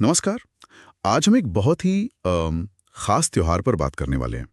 नमस्कार। आज हम एक बहुत ही खास त्योहार पर बात करने वाले हैं।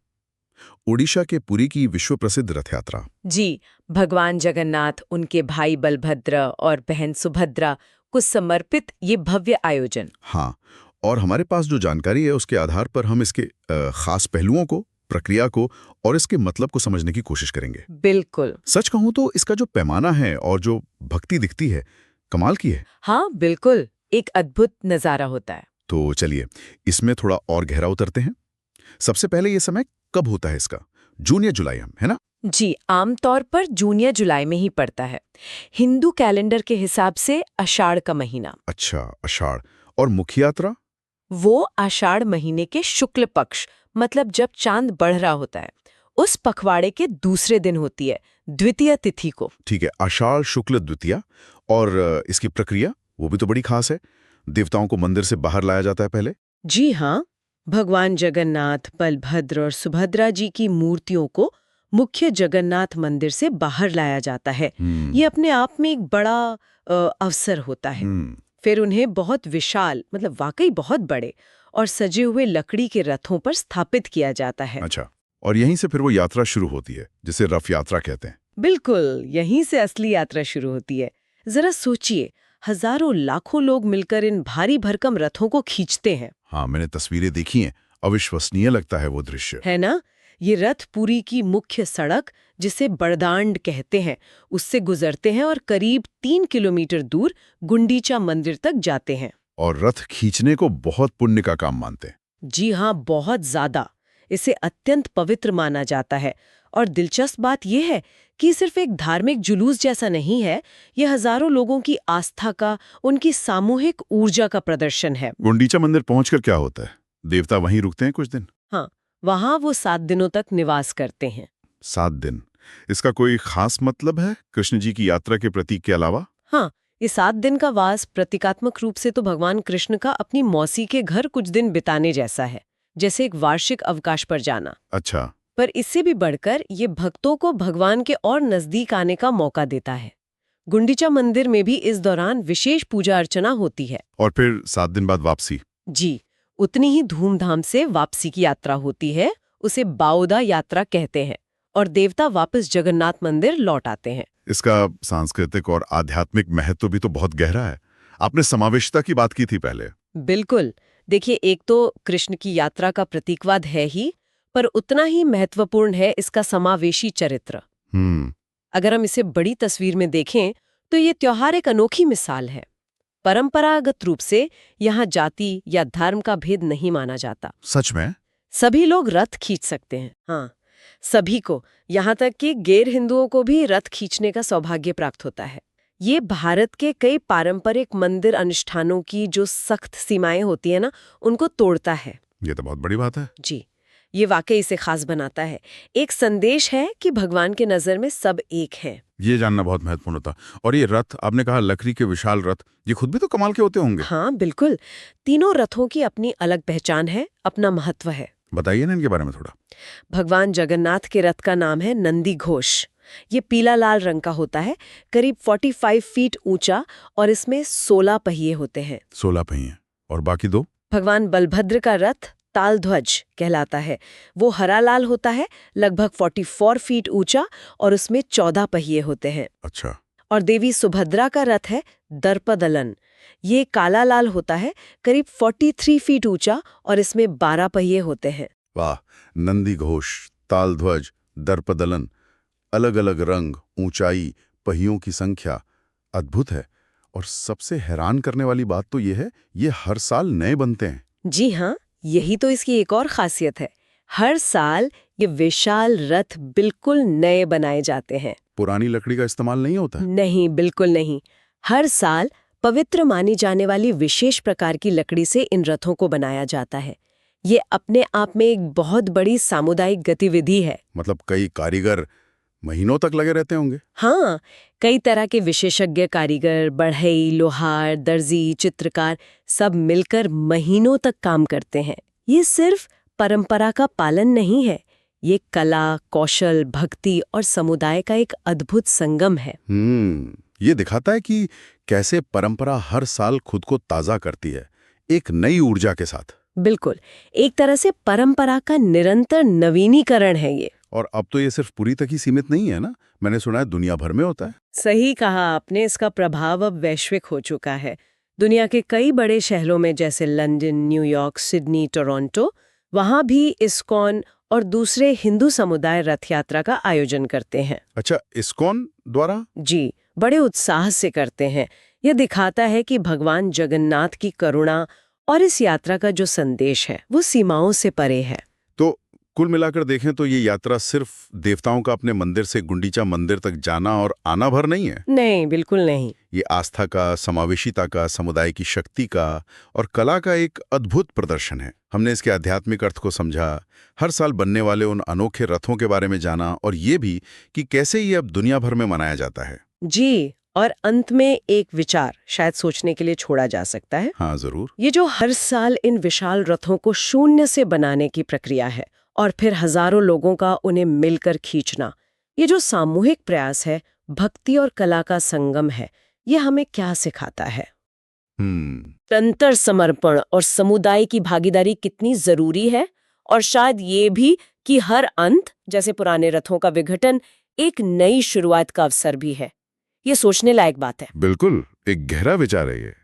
ओडिशा के पुरी की विश्व प्रसिद्ध रथ यात्रा। जी, भगवान जगन्नाथ, उनके भाई बलभद्र और बहन सुभद्रा को समर्पित ये भव्य आयोजन। हाँ, और हमारे पास जो जानकारी है उसके आधार पर हम इसके खास पहलुओं को, प्रक्रिया को और इसके मतलब को समझने की कोशिश करेंगे। बिल्कुल। सच कहूं तो इसका जो पैमाना है और जो भक्ति दिखती है, कमाल की है। हाँ, बिल्कुल। एक अद्भुत नज़ारा होता है। तो चलिए, इसमें थोड़ा और गहरा उतरते हैं। सबसे पहले ये समय कब होता है इसका? जून या जुलाई है ना? जी, आमतौर पर जून या जुलाई में ही पड़ता है। हिंदू कैलेंडर के हिसाब से आषाढ़ का महीना। अच्छा, आषाढ़। और मुख्य यात्रा? वो आषाढ़ महीने के शुक्ल पक्ष, मतलब जब चांद बढ़ रहा होता है, उस पखवाड़े के दूसरे दिन होती है, द्वितीय तिथि को। ठीक है, आषाढ़ शुक्ल द्वितीया। और इसकी प्रक्रिया वो भी तो बड़ी खास है। देवताओं को मंदिर से बाहर लाया जाता है पहले। जी हाँ, भगवान जगन्नाथ, बलभद्र और सुभद्रा जी की मूर्तियों को मुख्य जगन्नाथ मंदिर से बाहर लाया जाता है। ये अपने आप में एक बड़ा अवसर होता है। हम्म। फिर उन्हें बहुत विशाल, मतलब वाकई बहुत बड़े और सजे हुए लकड़ी के रथों पर स्थापित किया जाता है। अच्छा, और यहीं से फिर वो यात्रा शुरू होती है, जिसे रथ यात्रा कहते हैं। बिल्कुल, यहीं से असली यात्रा शुरू होती है। जरा सोचिए, हजारों लाखों लोग मिलकर इन भारी भरकम रथों को खींचते हैं। हाँ, मैंने तस्वीरें देखी हैं। अविश्वसनीय लगता है वो दृश्य। है ना? ये रथ पुरी की मुख्य सड़क, जिसे बड़दांड कहते हैं, उससे गुजरते हैं और करीब 3 किलोमीटर दूर गुंडीचा मंदिर तक जाते हैं। और रथ खींचने को बहुत पुण्य का काम मानते हैं। जी हाँ, बहुत ज्यादा। इसे अत्यंत पवित्र माना जाता है। और दिलचस्प बात यह है कि सिर्फ एक धार्मिक जुलूस जैसा नहीं है, ये हजारों लोगों की आस्था का, उनकी सामूहिक ऊर्जा का प्रदर्शन है। गुंडीचा मंदिर पहुंचकर क्या होता है? देवता वहीं रुकते हैं कुछ दिन? हाँ, वहाँ वो 7 दिनों तक निवास करते हैं। 7 दिन। इसका कोई खास मतलब है कृष्ण जी की यात्रा के प्रतीक के अलावा? हाँ, ये 7 दिन का वास प्रतीकात्मक रूप से तो भगवान कृष्ण का अपनी मौसी के घर कुछ दिन बिताने जैसा है, जैसे एक वार्षिक अवकाश पर जाना। अच्छा। पर इससे भी बढ़कर ये भक्तों को भगवान के और नजदीक आने का मौका देता है। गुंडीचा मंदिर में भी इस दौरान विशेष पूजा अर्चना होती है। और फिर 7 दिन बाद वापसी? जी, उतनी ही धूमधाम से वापसी की यात्रा होती है। उसे बाओदा यात्रा कहते हैं और देवता वापस जगन्नाथ मंदिर लौट आते हैं। इसका सांस्कृतिक और आध्यात्मिक महत्व भी तो बहुत गहरा है। आपने समावेशिता की बात की थी पहले। बिल्कुल। देखिए, एक तो कृष्ण की यात्रा का प्रतीकवाद है ही, पर उतना ही महत्वपूर्ण है इसका समावेशी चरित्र। हम्म। अगर हम इसे बड़ी तस्वीर में देखें तो ये त्योहार एक अनोखी मिसाल है। परंपरागत रूप से यहाँ जाति या धर्म का भेद नहीं माना जाता। सच में? सभी लोग रथ खींच सकते हैं। हाँ, सभी को, यहाँ तक कि गैर हिंदुओं को भी रथ खींचने का सौभाग्य प्राप्त होता है। ये भारत के कई पारंपरिक मंदिर अनुष्ठानों की जो सख्त सीमाएं होती है ना, उनको तोड़ता है। ये तो बहुत बड़ी बात है। जी, ये वाकई इसे खास बनाता है। एक संदेश है कि भगवान के नजर में सब एक हैं। ये जानना बहुत महत्वपूर्ण था। और ये रथ, आपने कहा लकड़ी के विशाल रथ, ये खुद भी तो कमाल के होते होंगे। हाँ, बिल्कुल। तीनों रथों की अपनी अलग पहचान है, अपना महत्व है। बताइए ना इनके बारे में थोड़ा। भगवान जगन्नाथ के रथ का नाम है नंदी घोष। ये पीला लाल रंग का होता है, करीब 45 फीट ऊंचा, और इसमें 16 पहिए होते हैं। 16 पहिए। और बाकी 2? भगवान बलभद्र का रथ तालध्वज कहलाता है। वो हरा लाल होता है, लगभग 44 फीट ऊंचा, और उसमें 14 पहिए होते हैं। अच्छा। और देवी सुभद्रा का रथ है दर्पदलन। ये काला लाल होता है, करीब 43 फीट ऊंचा, और इसमें 12 पहिए होते हैं। वाह। नंदी घोष, तालध्वज, दर्पदलन, अलग अलग रंग, ऊंचाई, पहियों की संख्या, अद्भुत है। और सबसे हैरान करने वाली बात तो ये है, ये हर साल नए बनते हैं। जी हाँ, यही तो इसकी एक और खासियत है। हर साल ये विशाल रथ बिल्कुल नए बनाए जाते हैं। पुरानी लकड़ी का इस्तेमाल नहीं होता है? नहीं, बिल्कुल नहीं। हर साल पवित्र मानी जाने वाली विशेष प्रकार की लकड़ी से इन रथों को बनाया जाता है। ये अपने आप में एक बहुत बड़ी सामुदायिक गतिविधि है। मतलब कई कारीगर महीनों तक लगे रहते होंगे। हाँ, कई तरह के विशेषज्ञ कारीगर, बढ़ई, लोहार, दर्जी, चित्रकार, सब मिलकर महीनों तक काम करते हैं। ये सिर्फ परंपरा का पालन नहीं है, ये कला, कौशल, भक्ति और समुदाय का एक अद्भुत संगम है। ये दिखाता है कि कैसे परंपरा हर साल खुद को ताज़ा करती है, एक नई ऊर्जा के साथ। बिल्कुल, एक तरह से परंपरा का निरंतर नवीनीकरण है ये। और अब तो ये सिर्फ पुरी तक ही सीमित नहीं है ना, मैंने सुना है दुनिया भर में होता है। सही कहा आपने, इसका प्रभाव अब वैश्विक हो चुका है। दुनिया के कई बड़े शहरों में जैसे लंदन, न्यूयॉर्क, सिडनी, टोरंटो, वहाँ भी इस्कॉन और दूसरे हिंदू समुदाय रथ यात्रा का आयोजन करते हैं। अच्छा, इस्कॉन द्वारा? जी, बड़े उत्साह से करते हैं। यह दिखाता है कि भगवान जगन्नाथ की करुणा और इस यात्रा का जो संदेश है वो सीमाओं से परे है। तो कुल मिलाकर देखें तो ये यात्रा सिर्फ देवताओं का अपने मंदिर से गुंडीचा मंदिर तक जाना और आना भर नहीं है। नहीं, बिल्कुल नहीं। ये आस्था का, समावेशिता का, समुदाय की शक्ति का और कला का एक अद्भुत प्रदर्शन है। हमने इसके आध्यात्मिक अर्थ को समझा, हर साल बनने वाले उन अनोखे रथों के बारे में जाना और ये भी कि कैसे ये अब दुनिया भर में मनाया जाता है। जी, और अंत में एक विचार शायद सोचने के लिए छोड़ा जा सकता है। हाँ, जरूर। ये जो हर साल इन विशाल रथों को शून्य से बनाने की प्रक्रिया है और फिर हजारों लोगों का उन्हें मिलकर खींचना, ये जो सामूहिक प्रयास है, भक्ति और कला का संगम है, ये हमें क्या सिखाता है? निरंतर समर्पण और समुदाय की भागीदारी कितनी जरूरी है, और शायद ये भी कि हर अंत, जैसे पुराने रथों का विघटन, एक नई शुरुआत का अवसर भी है। ये सोचने लायक बात है। बिल्कुल, एक गहरा विचार है ये।